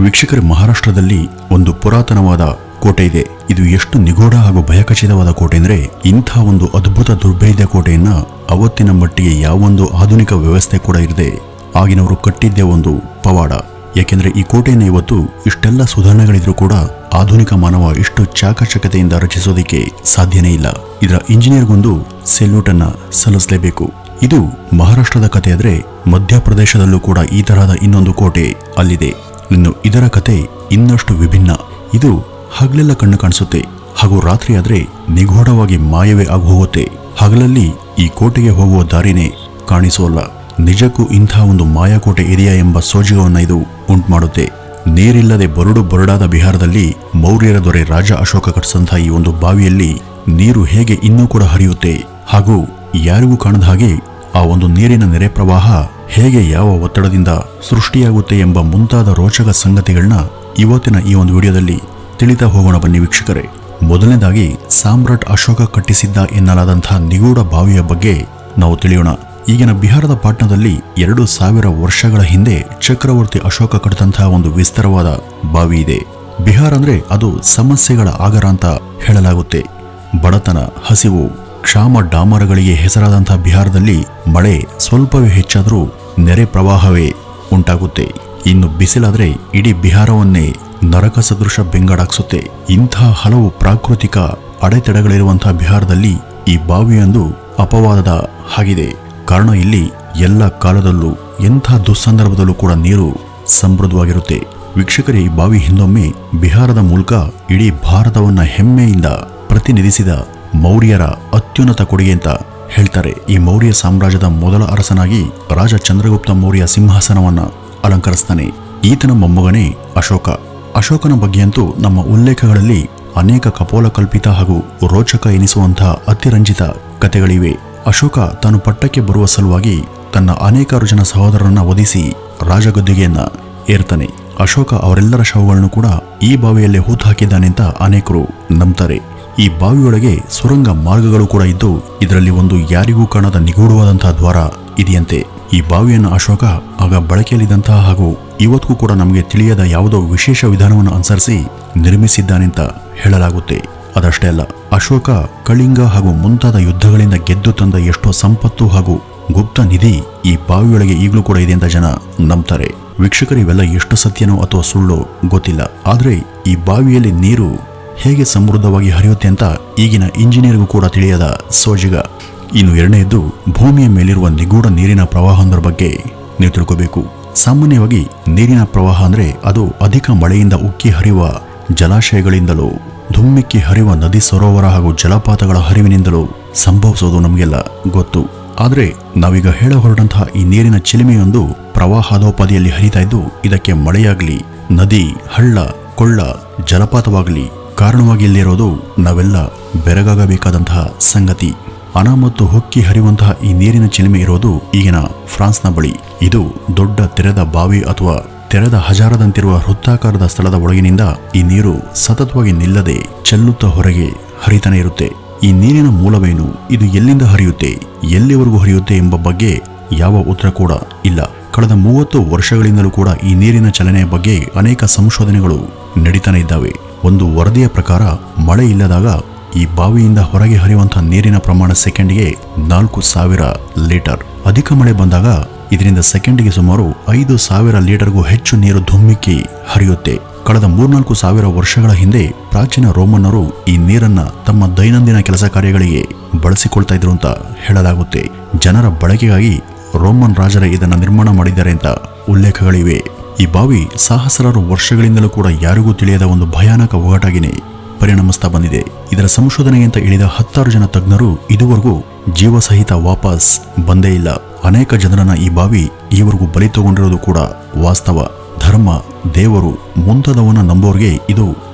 ವೀಕ್ಷಕರೇ, ಮಹಾರಾಷ್ಟ್ರದಲ್ಲಿ ಒಂದು ಪುರಾತನವಾದ ಕೋಟೆ ಇದೆ. ಇದು ಎಷ್ಟು ನಿಗೂಢ ಹಾಗೂ ಭಯಖಚಿತವಾದ ಕೋಟೆ ಅಂದ್ರೆ, ಇಂಥ ಒಂದು ಅದ್ಭುತ ದುರ್ಭೇದ್ಯ ಕೋಟೆಯನ್ನ ಅವತ್ತಿನ ಮಟ್ಟಿಗೆ ಯಾವೊಂದು ಆಧುನಿಕ ವ್ಯವಸ್ಥೆ ಕೂಡ ಇರದೆ ಆಗಿನವರು ಕಟ್ಟಿದ್ದೇ ಒಂದು ಪವಾಡ. ಯಾಕೆಂದ್ರೆ ಈ ಕೋಟೆಯನ್ನು ಇವತ್ತು ಇಷ್ಟೆಲ್ಲ ಸುಧಾರಣೆಗಳಿದ್ರೂ ಕೂಡ ಆಧುನಿಕ ಮಾನವ ಇಷ್ಟು ಚಾಕಚಕ್ಯತೆಯಿಂದ ರಚಿಸೋದಿಕ್ಕೆ ಸಾಧ್ಯನೇ ಇಲ್ಲ. ಇದರ ಇಂಜಿನಿಯರ್ಗೊಂದು ಸೆಲ್ಯೂಟ್ ಅನ್ನ ಸಲ್ಲಿಸಲೇಬೇಕು. ಇದು ಮಹಾರಾಷ್ಟ್ರದ ಕಥೆ ಆದ್ರೆ, ಮಧ್ಯಪ್ರದೇಶದಲ್ಲೂ ಕೂಡ ಈ ತರಹದ ಇನ್ನೊಂದು ಕೋಟೆ ಅಲ್ಲಿದೆ. ಇನ್ನು ಇದರ ಕತೆ ಇನ್ನಷ್ಟು ವಿಭಿನ್ನ. ಇದು ಹಗಲೆಲ್ಲ ಕಣ್ಣು ಕಾಣಿಸುತ್ತೆ ಹಾಗೂ ರಾತ್ರಿ ಆದ್ರೆ ನಿಗೂಢವಾಗಿ ಮಾಯವೇ ಆಗಿ ಹೋಗುತ್ತೆ. ಹಗಲಲ್ಲಿ ಈ ಕೋಟೆಗೆ ಹೋಗುವ ದಾರಿನೇ ಕಾಣಿಸೋಲ್ಲ. ನಿಜಕ್ಕೂ ಇಂಥ ಒಂದು ಮಾಯಾಕೋಟೆ ಇದೆಯಾ ಎಂಬ ಸೋಜಿಗವನ್ನ ಇದು ಉಂಟು ಮಾಡುತ್ತೆ. ನೀರಿಲ್ಲದೆ ಬರಡಾದ ಬಿಹಾರದಲ್ಲಿ ಮೌರ್ಯರ ದೊರೆ ರಾಜ ಅಶೋಕ ಕಟ್ಟಿಸಿದಂತಹ ಈ ಒಂದು ಬಾವಿಯಲ್ಲಿ ನೀರು ಹೇಗೆ ಇನ್ನೂ ಕೂಡ ಹರಿಯುತ್ತೆ ಹಾಗೂ ಯಾರಿಗೂ ಕಾಣದ ಹಾಗೆ ಆ ಒಂದು ನೀರಿನ ನೆರೆ ಪ್ರವಾಹ ಹೇಗೆ ಯಾವ ಒತ್ತಡದಿಂದ ಸೃಷ್ಟಿಯಾಗುತ್ತೆ ಎಂಬ ಮುಂತಾದ ರೋಚಕ ಸಂಗತಿಗಳನ್ನ ಇವತ್ತಿನ ಈ ಒಂದು ವಿಡಿಯೋದಲ್ಲಿ ತಿಳಿತಾ ಹೋಗೋಣ ಬನ್ನಿ ವೀಕ್ಷಕರೇ. ಮೊದಲನೇದಾಗಿ ಸಾಮ್ರಾಟ್ ಅಶೋಕ ಕಟ್ಟಿಸಿದ್ದ ಎನ್ನಲಾದಂತಹ ನಿಗೂಢ ಬಾವಿಯ ಬಗ್ಗೆ ನಾವು ತಿಳಿಯೋಣ. ಈಗಿನ ಬಿಹಾರದ ಪಾಟ್ನಾದಲ್ಲಿ 2000 ವರ್ಷಗಳ ಹಿಂದೆ ಚಕ್ರವರ್ತಿ ಅಶೋಕ ಕಟ್ಟಿದಂತಹ ಒಂದು ವಿಸ್ತಾರವಾದ ಬಾವಿ ಇದೆ. ಬಿಹಾರ ಅಂದ್ರೆ ಅದು ಸಮಸ್ಯೆಗಳ ಆಗರ ಅಂತ ಹೇಳಲಾಗುತ್ತೆ. ಬಡತನ, ಹಸಿವು, ಕ್ಷಾಮ ಡಾಮರಗಳಿಗೆ ಹೆಸರಾದಂತಹ ಬಿಹಾರದಲ್ಲಿ ಮಳೆ ಸ್ವಲ್ಪವೇ ಹೆಚ್ಚಾದರೂ ನೆರೆ ಪ್ರವಾಹವೇ ಉಂಟಾಗುತ್ತೆ. ಇನ್ನು ಬಿಸಿಲಾದ್ರೆ ಇಡೀ ಬಿಹಾರವನ್ನೇ ನರಕ ಸದೃಶ ಬೆಂಗಾಡಾಕ್ಸುತ್ತೆ. ಇಂಥ ಹಲವು ಪ್ರಾಕೃತಿಕ ಅಡೆತಡೆಗಳಿರುವಂತಹ ಬಿಹಾರದಲ್ಲಿ ಈ ಬಾವಿಯೊಂದು ಅಪವಾದದ ಹಾಗಿದೆ. ಕಾರಣ ಇಲ್ಲಿ ಎಲ್ಲ ಕಾಲದಲ್ಲೂ ಎಂಥ ದುಸ್ಸಂದರ್ಭದಲ್ಲೂ ಕೂಡ ನೀರು ಸಮೃದ್ಧವಾಗಿರುತ್ತೆ. ವೀಕ್ಷಕರೇ, ಈ ಬಾವಿ ಹಿಂದೊಮ್ಮೆ ಬಿಹಾರದ ಮೂಲಕ ಇಡೀ ಭಾರತವನ್ನ ಹೆಮ್ಮೆಯಿಂದ ಪ್ರತಿನಿಧಿಸಿದ ಮೌರ್ಯರ ಅತ್ಯುನ್ನತ ಕೊಡುಗೆ ಅಂತ ಹೇಳ್ತಾರೆ. ಈ ಮೌರ್ಯ ಸಾಮ್ರಾಜ್ಯದ ಮೊದಲ ಅರಸನಾಗಿ ರಾಜ ಚಂದ್ರಗುಪ್ತ ಮೌರ್ಯ ಸಿಂಹಾಸನವನ್ನ ಅಲಂಕರಿಸ್ತಾನೆ. ಈತನ ಮೊಮ್ಮಗನೇ ಅಶೋಕ. ಅಶೋಕನ ಬಗ್ಗೆಯಂತೂ ನಮ್ಮ ಉಲ್ಲೇಖಗಳಲ್ಲಿ ಅನೇಕ ಕಪೋಲ ಕಲ್ಪಿತ ಹಾಗೂ ರೋಚಕ ಎನಿಸುವಂತಹ ಅತಿರಂಜಿತ ಕಥೆಗಳಿವೆ. ಅಶೋಕ ತಾನು ಪಟ್ಟಕ್ಕೆ ಬರುವ ಸಲುವಾಗಿ ತನ್ನ ಅನೇಕಾರು ಜನ ಸಹೋದರರನ್ನ ವಧಿಸಿ ರಾಜಗದ್ದಿಗೆಯನ್ನ ಏರ್ತಾನೆ. ಅಶೋಕ ಅವರೆಲ್ಲರ ಶವಗಳನ್ನು ಕೂಡ ಈ ಬಾವಿಯಲ್ಲೇ ಹೂತು ಹಾಕಿದ್ದಾನೆಂತ ಅನೇಕರು ನಂಬ್ತಾರೆ. ಈ ಬಾವಿಯೊಳಗೆ ಸುರಂಗ ಮಾರ್ಗಗಳು ಕೂಡ ಇದ್ದು ಇದರಲ್ಲಿ ಒಂದು ಯಾರಿಗೂ ಕಾಣದ ನಿಗೂಢವಾದಂತಹ ದ್ವಾರ ಇದೆಯಂತೆ. ಈ ಬಾವಿಯನ್ನು ಅಶೋಕ ಆಗ ಬಳಕೆಯಲ್ಲಿದ್ದಂತಹ ಹಾಗೂ ಇವತ್ತಿಗೂ ಕೂಡ ನಮಗೆ ತಿಳಿಯದ ಯಾವುದೋ ವಿಶೇಷ ವಿಧಾನವನ್ನು ಅನುಸರಿಸಿ ನಿರ್ಮಿಸಿದ್ದಾನೆಂತ ಹೇಳಲಾಗುತ್ತೆ. ಅದಷ್ಟೇ ಅಲ್ಲ, ಅಶೋಕ ಕಳಿಂಗ ಹಾಗೂ ಮುಂತಾದ ಯುದ್ಧಗಳಿಂದ ಗೆದ್ದು ತಂದ ಎಷ್ಟೋ ಸಂಪತ್ತು ಹಾಗೂ ಗುಪ್ತ ನಿಧಿ ಈ ಬಾವಿಯೊಳಗೆ ಈಗಲೂ ಕೂಡ ಇದೆ ಅಂತ ಜನ ನಂಬ್ತಾರೆ. ವೀಕ್ಷಕರು, ಇವೆಲ್ಲ ಎಷ್ಟು ಸತ್ಯನೋ ಅಥವಾ ಸುಳ್ಳೋ ಗೊತ್ತಿಲ್ಲ. ಆದ್ರೆ ಈ ಬಾವಿಯಲ್ಲಿ ನೀರು ಹೇಗೆ ಸಮೃದ್ಧವಾಗಿ ಹರಿಯುತ್ತೆ ಅಂತ ಈಗಿನ ಇಂಜಿನಿಯರ್ಗೂ ಕೂಡ ತಿಳಿಯದ ಸೋಜಿಗ. ಇನ್ನು ಎರಡನೆಯದ್ದು, ಭೂಮಿಯ ಮೇಲಿರುವ ನಿಗೂಢ ನೀರಿನ ಪ್ರವಾಹದ ಬಗ್ಗೆ ನೀವು ತಿಳ್ಕೋಬೇಕು. ಸಾಮಾನ್ಯವಾಗಿ ನೀರಿನ ಪ್ರವಾಹ ಅಂದ್ರೆ ಅದು ಅಧಿಕ ಮಳೆಯಿಂದ ಉಕ್ಕಿ ಹರಿಯುವ ಜಲಾಶಯಗಳಿಂದಲೂ ಧುಮ್ಮಿಕ್ಕಿ ಹರಿಯುವ ನದಿ, ಸರೋವರ ಹಾಗೂ ಜಲಪಾತಗಳ ಹರಿವಿನಿಂದಲೂ ಸಂಭವಿಸೋದು ನಮಗೆಲ್ಲ ಗೊತ್ತು. ಆದ್ರೆ ನಾವೀಗ ಹೇಳ ಹೊರಟಂತಹ ಈ ನೀರಿನ ಚಿಲಿಮೆಯೊಂದು ಪ್ರವಾಹದೋಪಾದಿಯಲ್ಲಿ ಹರಿತಾ ಇದ್ದು ಇದಕ್ಕೆ ಮಳೆಯಾಗ್ಲಿ, ನದಿ, ಹಳ್ಳ, ಕೊಳ್ಳ, ಜಲಪಾತವಾಗಲಿ ಕಾರಣವಾಗಿ ಇಲ್ಲಿರೋದು ನಾವೆಲ್ಲ ಬೆರಗಾಗಬೇಕಾದಂತಹ ಸಂಗತಿ. ಅನ ಮತ್ತು ಹೊಕ್ಕಿ ಹರಿಯುವಂತಹ ಈ ನೀರಿನ ಚಿಲಿಮೆ ಇರೋದು ಈಗಿನ ಫ್ರಾನ್ಸ್ನ ಬಳಿ. ಇದು ದೊಡ್ಡ ತೆರೆದ ಬಾವಿ ಅಥವಾ ತೆರೆದ ಹಜಾರದಂತಿರುವ ವೃತ್ತಾಕಾರದ ಸ್ಥಳದ ಒಳಗಿನಿಂದ ಈ ನೀರು ಸತತವಾಗಿ ನಿಲ್ಲದೆ ಚೆಲ್ಲುತ್ತಾ ಹೊರಗೆ ಹರಿತಾನೆ ಇರುತ್ತೆ. ಈ ನೀರಿನ ಮೂಲವೇನು, ಇದು ಎಲ್ಲಿಂದ ಹರಿಯುತ್ತೆ, ಎಲ್ಲಿವರೆಗೂ ಹರಿಯುತ್ತೆ ಎಂಬ ಬಗ್ಗೆ ಯಾವ ಉತ್ತರ ಕೂಡ ಇಲ್ಲ. ಕಳೆದ 30 ವರ್ಷಗಳಿಂದಲೂ ಕೂಡ ಈ ನೀರಿನ ಚಲನೆಯ ಬಗ್ಗೆ ಅನೇಕ ಸಂಶೋಧನೆಗಳು ನಡೀತಾನೆ ಇದ್ದಾವೆ. ಒಂದು ವರದಿಯ ಪ್ರಕಾರ ಮಳೆ ಇಲ್ಲದಾಗ ಈ ಬಾವಿಯಿಂದ ಹೊರಗೆ ಹರಿಯುವಂತಹ ನೀರಿನ ಪ್ರಮಾಣ ಸೆಕೆಂಡ್ಗೆ 4000 ಲೀಟರ್. ಅಧಿಕ ಮಳೆ ಬಂದಾಗ ಇದರಿಂದ ಸೆಕೆಂಡ್ಗೆ ಸುಮಾರು 5000 ಲೀಟರ್ಗೂ ಹೆಚ್ಚು ನೀರು ಧುಮ್ಮಿಕ್ಕಿ ಹರಿಯುತ್ತೆ. ಕಳೆದ 3-4 ವರ್ಷಗಳ ಹಿಂದೆ ಪ್ರಾಚೀನ ರೋಮನ್ನರು ಈ ನೀರನ್ನ ತಮ್ಮ ದೈನಂದಿನ ಕೆಲಸ ಕಾರ್ಯಗಳಿಗೆ ಬಳಸಿಕೊಳ್ತಾ ಇದ್ರು ಅಂತ ಹೇಳಲಾಗುತ್ತೆ. ಜನರ ಬಳಕೆಗಾಗಿ ರೋಮನ್ ರಾಜರೇ ಇದನ್ನ ನಿರ್ಮಾಣ ಮಾಡಿದ್ದಾರೆ ಅಂತ ಉಲ್ಲೇಖಗಳಿವೆ. ಈ ಬಾವಿ ಸಹಸ್ರಾರು ವರ್ಷಗಳಿಂದಲೂ ಕೂಡ ಯಾರಿಗೂ ತಿಳಿಯದ ಒಂದು ಭಯಾನಕ ಒಗಟಾಗಿನೇ ಪರಿಣಮಿಸ್ತಾ ಬಂದಿದೆ. ಇದರ ಸಂಶೋಧನೆಗಿಂತ ಇಳಿದ 10 ಜನ ತಜ್ಞರು ಇದುವರೆಗೂ ಜೀವ ಸಹಿತ ವಾಪಸ್ ಬಂದೇ ಇಲ್ಲ. ಅನೇಕ ಜನರನ್ನ ಈ ಬಾವಿ ಈವರೆಗೂ ಬಲಿ ತಗೊಂಡಿರೋದು ಕೂಡ ವಾಸ್ತವ. ಧರ್ಮ, ದೇವರು ಮುಂತಾದವನ್ನ ನಂಬೋರ್ಗೆ ಇದು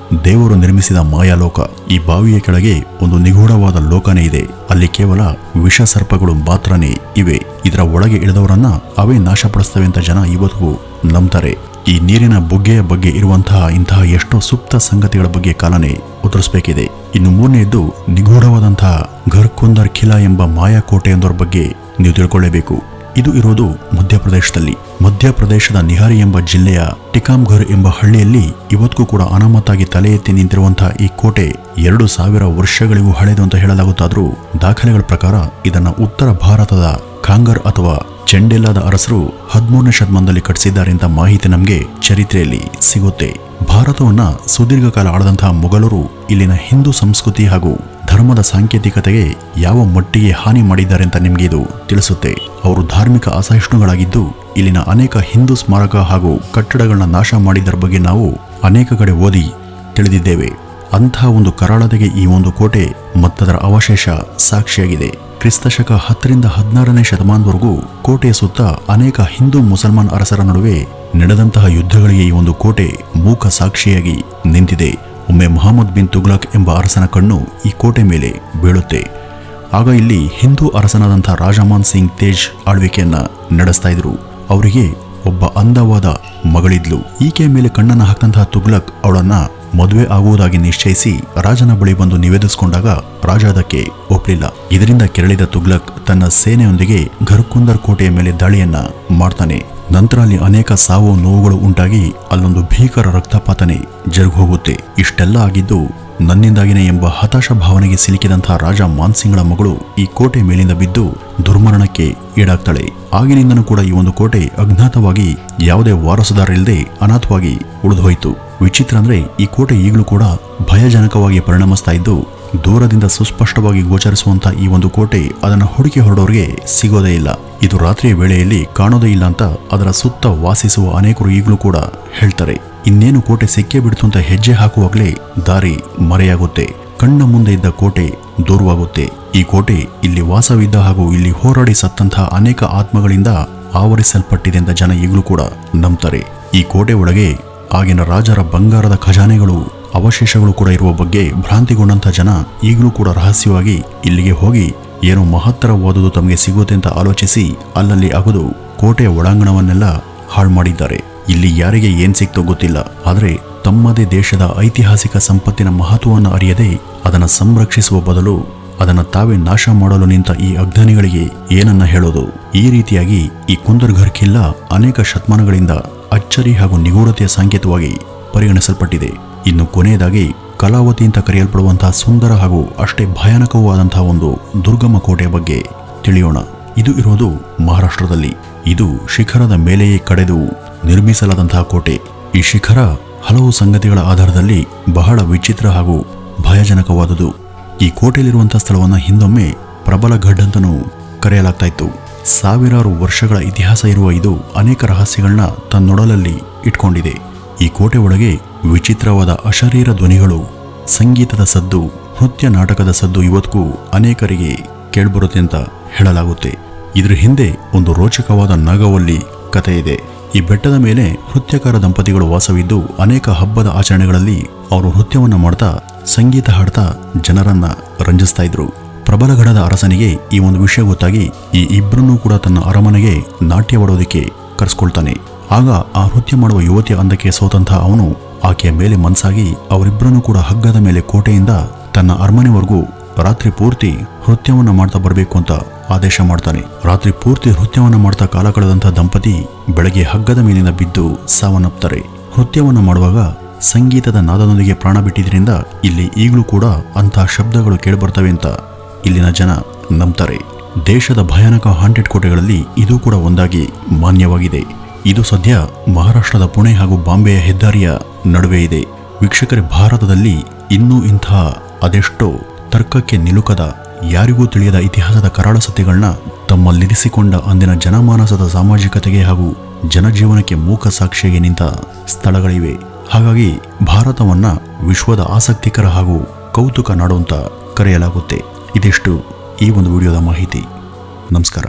ದೇವರು ನಿರ್ಮಿಸಿದ ಮಾಯಾಲೋಕ. ಈ ಬಾವಿಯ ಕೆಳಗೆ ಒಂದು ನಿಗೂಢವಾದ ಲೋಕನೇ ಇದೆ. ಅಲ್ಲಿ ಕೇವಲ ವಿಷ ಸರ್ಪಗಳು ಮಾತ್ರನೇ ಇವೆ. ಇದರ ಒಳಗೆ ಇಳಿದವರನ್ನ ಅವೇ ನಾಶಪಡಿಸ್ತವೆ ಅಂತ ಜನ ಇವತ್ತಿಗೂ ನಂಬ್ತಾರೆ. ಈ ನೀರಿನ ಬುಗ್ಗೆಯ ಬಗ್ಗೆ ಇರುವಂತಹ ಇಂತಹ ಎಷ್ಟೋ ಸುಪ್ತ ಸಂಗತಿಗಳ ಬಗ್ಗೆ ಕಾಲನೇ ಉತ್ತರಿಸಬೇಕಿದೆ. ಇನ್ನು ಮೂರನೆಯದ್ದು, ನಿಗೂಢವಾದಂತಹ ಘರ್ ಕುಂದರ್ ಖಿಲಾ ಎಂಬ ಮಾಯಾ ಕೋಟೆಯೊಂದರ ಬಗ್ಗೆ ನೀವು ತಿಳ್ಕೊಳ್ಳೇಬೇಕು. ಇದು ಇರೋದು ಮಧ್ಯಪ್ರದೇಶದಲ್ಲಿ. ಮಧ್ಯಪ್ರದೇಶದ ನಿಹಾರಿ ಎಂಬ ಜಿಲ್ಲೆಯ ಟಿಕಾಮ್ಘರ್ ಎಂಬ ಹಳ್ಳಿಯಲ್ಲಿ ಇವತ್ತಿಗೂ ಕೂಡ ಅನಾಮತ್ತಾಗಿ ತಲೆ ಎತ್ತಿ ನಿಂತಿರುವಂತಹ ಈ ಕೋಟೆ 2000 ವರ್ಷಗಳಿಗೂ ಹಳೆಯದು ಅಂತ ಹೇಳಲಾಗುತ್ತಾದ್ರೂ ದಾಖಲೆಗಳ ಪ್ರಕಾರ ಇದನ್ನ ಉತ್ತರ ಭಾರತದ ಕಾಂಗರ್ ಅಥವಾ ಚೆಂಡೆಲ್ಲಾದ ಅರಸರು 13ನೇ ಶತಮಾನದಲ್ಲಿ ಕಟ್ಟಿಸಿದ್ದಾರೆ ಅಂತ ಮಾಹಿತಿ ನಮಗೆ ಚರಿತ್ರೆಯಲ್ಲಿ ಸಿಗುತ್ತೆ. ಭಾರತವನ್ನ ಸುದೀರ್ಘ ಕಾಲ ಆಳದಂತಹ ಮೊಘಲರು ಇಲ್ಲಿನ ಹಿಂದೂ ಸಂಸ್ಕೃತಿ ಹಾಗೂ ಧರ್ಮದ ಸಾಂಕೇತಿಕತೆಗೆ ಯಾವ ಮಟ್ಟಿಗೆ ಹಾನಿ ಮಾಡಿದ್ದಾರೆ ಅಂತ ನಿಮಗೆ ಇದು ತಿಳಿಸುತ್ತೆ. ಅವರು ಧಾರ್ಮಿಕ ಅಸಹಿಷ್ಣುಗಳಾಗಿದ್ದು ಇಲ್ಲಿನ ಅನೇಕ ಹಿಂದೂ ಸ್ಮಾರಕ ಹಾಗೂ ಕಟ್ಟಡಗಳನ್ನ ನಾಶ ಮಾಡಿದ್ದರ ಬಗ್ಗೆ ನಾವು ಅನೇಕ ಕಡೆ ಓದಿ ತಿಳಿದಿದ್ದೇವೆ. ಅಂತಹ ಒಂದು ಕರಾಳತೆಗೆ ಈ ಒಂದು ಕೋಟೆ ಮತ್ತದರ ಅವಶೇಷ ಸಾಕ್ಷಿಯಾಗಿದೆ. ಕ್ರಿಸ್ತಶಕ 10ರಿಂದ 16ನೇ ಶತಮಾನದವರೆಗೂ ಕೋಟೆಯ ಸುತ್ತ ಅನೇಕ ಹಿಂದೂ ಮುಸಲ್ಮಾನ್ ಅರಸರ ನಡುವೆ ನಡೆದಂತಹ ಯುದ್ಧಗಳಿಗೆ ಈ ಒಂದು ಕೋಟೆ ಮೂಕ ಸಾಕ್ಷಿಯಾಗಿ ನಿಂತಿದೆ. ಒಮ್ಮೆ ಮೊಹಮ್ಮದ್ ಬಿನ್ ತುಗ್ಲಕ್ ಎಂಬ ಅರಸನ ಕಣ್ಣು ಈ ಕೋಟೆ ಮೇಲೆ ಬೀಳುತ್ತೆ. ಆಗ ಇಲ್ಲಿ ಹಿಂದೂ ಅರಸನಾದಂಥ ರಾಜಮಾನ್ ಸಿಂಗ್ ತೇಜ್ ಆಳ್ವಿಕೆಯನ್ನ ನಡೆಸ್ತಾ ಇದ್ರು. ಅವರಿಗೆ ಒಬ್ಬ ಅಂದವಾದ ಮಗಳಿದ್ಲು. ಈಕೆಯ ಮೇಲೆ ಕಣ್ಣನ್ನು ಹಾಕಂತಹ ತುಗ್ಲಕ್ ಅವಳನ್ನ ಮದುವೆ ಆಗುವುದಾಗಿ ನಿಶ್ಚಯಿಸಿ ರಾಜನ ಬಳಿ ಬಂದು ನಿವೇದಿಸಿಕೊಂಡಾಗ ರಾಜ ಅದಕ್ಕೆ ಒಪ್ಪಲಿಲ್ಲ. ಇದರಿಂದ ಕೆರಳಿದ ತುಗ್ಲಕ್ ತನ್ನ ಸೇನೆಯೊಂದಿಗೆ ಘರ್ಕುಂದರ್ ಕೋಟೆಯ ಮೇಲೆ ದಾಳಿಯನ್ನ ಮಾಡ್ತಾನೆ. ನಂತರ ಅಲ್ಲಿ ಅನೇಕ ಸಾವು ನೋವುಗಳು ಉಂಟಾಗಿ ಅಲ್ಲೊಂದು ಭೀಕರ ರಕ್ತಪಾತನೆ ಜರುಗೋಗುತ್ತೆ. ಇಷ್ಟೆಲ್ಲ ಆಗಿದ್ದು ನನ್ನಿಂದಾಗಿನೇ ಎಂಬ ಹತಾಶ ಭಾವನೆಗೆ ಸಿಲುಕಿದಂತಹ ರಾಜ ಮಾನ್ಸಿಂಗ್ಳ ಮಗಳು ಈ ಕೋಟೆ ಮೇಲಿಂದ ಬಿದ್ದು ದುರ್ಮರಣಕ್ಕೆ ಈಡಾಗ್ತಾಳೆ. ಆಗಿನಿಂದನೂ ಕೂಡ ಈ ಒಂದು ಕೋಟೆ ಅಜ್ಞಾತವಾಗಿ ಯಾವುದೇ ವಾರಸುದಾರರಿಲ್ಲದೆ ಅನಾಥವಾಗಿ ಉಳಿದೋಯ್ತು. ವಿಚಿತ್ರ ಅಂದ್ರೆ ಈ ಕೋಟೆ ಈಗಲೂ ಕೂಡ ಭಯಜನಕವಾಗಿ ಪರಿಣಮಿಸ್ತಾ ಇದ್ದು ದೂರದಿಂದ ಸುಸ್ಪಷ್ಟವಾಗಿ ಗೋಚರಿಸುವಂತ ಈ ಒಂದು ಕೋಟೆ ಅದನ್ನ ಹುಡುಕಿ ಹೊರಡೋರಿಗೆ ಸಿಗೋದೇ ಇಲ್ಲ. ಇದು ರಾತ್ರಿಯ ವೇಳೆಯಲ್ಲಿ ಕಾಣೋದೇ ಇಲ್ಲ ಅಂತ ಅದರ ಸುತ್ತ ವಾಸಿಸುವ ಅನೇಕರು ಈಗಲೂ ಕೂಡ ಹೇಳ್ತಾರೆ. ಇನ್ನೇನು ಕೋಟೆ ಸಿಕ್ಕೇ ಬಿಡ್ತು ಅಂತ ಹೆಜ್ಜೆ ಹಾಕುವಾಗಲೇ ದಾರಿ ಮರೆಯಾಗುತ್ತೆ. ಕಣ್ಣ ಮುಂದೆ ಇದ್ದ ಕೋಟೆ ದೂರವಾಗುತ್ತೆ. ಈ ಕೋಟೆ ಇಲ್ಲಿ ವಾಸವಿದ್ದ ಹಾಗೂ ಇಲ್ಲಿ ಹೋರಾಡಿ ಸತ್ತಂತಹ ಅನೇಕ ಆತ್ಮಗಳಿಂದ ಆವರಿಸಲ್ಪಟ್ಟಿದೆ ಅಂತ ಜನ ಈಗಲೂ ಕೂಡ ನಂಬ್ತಾರೆ. ಈ ಕೋಟೆ ಒಳಗೆ ಆಗಿನ ರಾಜರ ಬಂಗಾರದ ಖಜಾನೆಗಳು ಅವಶೇಷಗಳು ಕೂಡ ಇರುವ ಬಗ್ಗೆ ಭ್ರಾಂತಿಗೊಂಡಂತ ಜನ ಈಗಲೂ ಕೂಡ ರಹಸ್ಯವಾಗಿ ಇಲ್ಲಿಗೆ ಹೋಗಿ ಏನೋ ಮಹತ್ತರವಾದುದು ತಮಗೆ ಸಿಗುತ್ತೆ ಅಂತ ಆಲೋಚಿಸಿ ಅಲ್ಲಲ್ಲಿ ಅಗದು ಕೋಟೆಯ ಒಳಾಂಗಣವನ್ನೆಲ್ಲ ಹಾಳು ಮಾಡಿದ್ದಾರೆ. ಇಲ್ಲಿ ಯಾರಿಗೆ ಏನ್ ಸಿಕ್ತೋ ಗೊತ್ತಿಲ್ಲ, ಆದರೆ ತಮ್ಮದೇ ದೇಶದ ಐತಿಹಾಸಿಕ ಸಂಪತ್ತಿನ ಮಹತ್ವವನ್ನು ಅರಿಯದೆ ಅದನ್ನು ಸಂರಕ್ಷಿಸುವ ಬದಲು ಅದನ್ನು ತಾವೇ ನಾಶ ಮಾಡಲು ನಿಂತ ಈ ಅಜ್ಞಾನಿಗಳಿಗೆ ಏನನ್ನ ಹೇಳೋದು? ಈ ರೀತಿಯಾಗಿ ಈ ಕುಂದರ್ಘರ್ ಕಿಲ್ಲಾ ಅನೇಕ ಶತಮಾನಗಳಿಂದ ಅಚ್ಚರಿ ಹಾಗೂ ನಿಗೂಢತೆಯ ಸಂಕೇತವಾಗಿ ಪರಿಗಣಿಸಲ್ಪಟ್ಟಿದೆ. ಇನ್ನು ಕೊನೆಯದಾಗಿ ಕಲಾವತಿ ಅಂತ ಕರೆಯಲ್ಪಡುವಂತಹ ಸುಂದರ ಹಾಗೂ ಅಷ್ಟೇ ಭಯಾನಕವೂ ಆದಂತಹ ಒಂದು ದುರ್ಗಮ ಕೋಟೆಯ ಬಗ್ಗೆ ತಿಳಿಯೋಣ. ಇದು ಇರೋದು ಮಹಾರಾಷ್ಟ್ರದಲ್ಲಿ. ಇದು ಶಿಖರದ ಮೇಲೆಯೇ ಕಡೆದು ನಿರ್ಮಿಸಲಾದಂತಹ ಕೋಟೆ. ಈ ಶಿಖರ ಹಲವು ಸಂಗತಿಗಳ ಆಧಾರದಲ್ಲಿ ಬಹಳ ವಿಚಿತ್ರ ಹಾಗೂ ಭಯಜನಕವಾದುದು. ಈ ಕೋಟೆಯಲ್ಲಿರುವಂತಹ ಸ್ಥಳವನ್ನು ಹಿಂದೊಮ್ಮೆ ಪ್ರಬಲಗಢ್ ಅಂತನೂ ಕರೆಯಲಾಗ್ತಾ ಇತ್ತು. ಸಾವಿರಾರು ವರ್ಷಗಳ ಇತಿಹಾಸ ಇರುವ ಇದು ಅನೇಕ ರಹಸ್ಯಗಳನ್ನ ತನ್ನೊಡಲಲ್ಲಿ ಇಟ್ಕೊಂಡಿದೆ. ಈ ಕೋಟೆ ಒಳಗೆ ವಿಚಿತ್ರವಾದ ಅಶರೀರ ಧ್ವನಿಗಳು, ಸಂಗೀತದ ಸದ್ದು, ನೃತ್ಯ ನಾಟಕದ ಸದ್ದು ಇವತ್ತಿಗೂ ಅನೇಕರಿಗೆ ಕೇಳ್ಬರುತ್ತೆ ಅಂತ ಹೇಳಲಾಗುತ್ತೆ. ಇದ್ರ ಹಿಂದೆ ಒಂದು ರೋಚಕವಾದ ನಾಗವಲ್ಲಿ ಕಥೆ ಇದೆ. ಈ ಬೆಟ್ಟದ ಮೇಲೆ ನೃತ್ಯಕಾರ ದಂಪತಿಗಳು ವಾಸವಿದ್ದು ಅನೇಕ ಹಬ್ಬದ ಆಚರಣೆಗಳಲ್ಲಿ ಅವರು ನೃತ್ಯವನ್ನ ಮಾಡ್ತಾ ಸಂಗೀತ ಹಾಡ್ತಾ ಜನರನ್ನ ರಂಜಿಸ್ತಾ ಇದ್ರು. ಪ್ರಬಲಗಢದ ಅರಸನಿಗೆ ಈ ಒಂದು ವಿಷಯ ಗೊತ್ತಾಗಿ ಈ ಇಬ್ಬರನ್ನೂ ಕೂಡ ತನ್ನ ಅರಮನೆಗೆ ನಾಟ್ಯವಾಡೋದಕ್ಕೆ ಕರೆಸ್ಕೊಳ್ತಾನೆ. ಆಗ ಆ ನೃತ್ಯ ಮಾಡುವ ಯುವತಿಯ ಅಂದಕ್ಕೆ ಸೋತಂತಹ ಅವನು ಆಕೆಯ ಮೇಲೆ ಮನಸ್ಸಾಗಿ ಅವರಿಬ್ಬರನ್ನೂ ಕೂಡ ಹಗ್ಗದ ಮೇಲೆ ಕೋಟೆಯಿಂದ ತನ್ನ ಅರಮನೆವರೆಗೂ ರಾತ್ರಿ ಪೂರ್ತಿ ನೃತ್ಯವನ್ನ ಮಾಡ್ತಾ ಬರಬೇಕು ಅಂತ ಆದೇಶ ಮಾಡ್ತಾನೆ. ರಾತ್ರಿ ಪೂರ್ತಿ ನೃತ್ಯವನ್ನ ಮಾಡ್ತಾ ಕಾಲ ಕಳೆದಂತಹ ದಂಪತಿ ಬೆಳಗ್ಗೆ ಹಗ್ಗದ ಮೇಲಿಂದ ಬಿದ್ದು ಸಾವನ್ನಪ್ತಾರೆ. ನೃತ್ಯವನ್ನ ಮಾಡುವಾಗ ಸಂಗೀತದ ನಾದದೊಂದಿಗೆ ಪ್ರಾಣ ಬಿಟ್ಟಿದ್ರಿಂದ ಇಲ್ಲಿ ಈಗಲೂ ಕೂಡ ಅಂತಹ ಶಬ್ದಗಳು ಕೇಳಿಬರ್ತವೆ ಅಂತ ಇಲ್ಲಿನ ಜನ ನಂಬ್ತಾರೆ. ದೇಶದ ಭಯಾನಕ ಹಾಂಟೆಡ್ ಕೋಟೆಗಳಲ್ಲಿ ಇದು ಕೂಡ ಒಂದಾಗಿ ಮಾನ್ಯವಾಗಿದೆ. ಇದು ಸದ್ಯ ಮಹಾರಾಷ್ಟ್ರದ ಪುಣೆ ಹಾಗೂ ಬಾಂಬೆಯ ಹೆದ್ದಾರಿಯ ನಡುವೆ ಇದೆ. ವೀಕ್ಷಕರೇ, ಭಾರತದಲ್ಲಿ ಇನ್ನೂ ಇಂತಹ ಅದೆಷ್ಟೋ ತರ್ಕಕ್ಕೆ ನಿಲುಕದ, ಯಾರಿಗೂ ತಿಳಿಯದ ಇತಿಹಾಸದ ಕರಾಳ ಸತ್ಯಗಳನ್ನ ತಮ್ಮಲ್ಲಿರಿಸಿಕೊಂಡ ಅಂದಿನ ಜನಮಾನಸದ ಸಾಮಾಜಿಕತೆಗೆ ಹಾಗೂ ಜನಜೀವನಕ್ಕೆ ಮೂಕ ಸಾಕ್ಷಿಯಾಗಿ ನಿಂತ ಸ್ಥಳಗಳಿವೆ. ಹಾಗಾಗಿ ಭಾರತವನ್ನ ವಿಶ್ವದ ಆಸಕ್ತಿಕರ ಹಾಗೂ ಕೌತುಕ ನಾಡು ಅಂತ ಕರೆಯಲಾಗುತ್ತೆ. ಇದಿಷ್ಟು ಈ ಒಂದು ವಿಡಿಯೋದ ಮಾಹಿತಿ. ನಮಸ್ಕಾರ.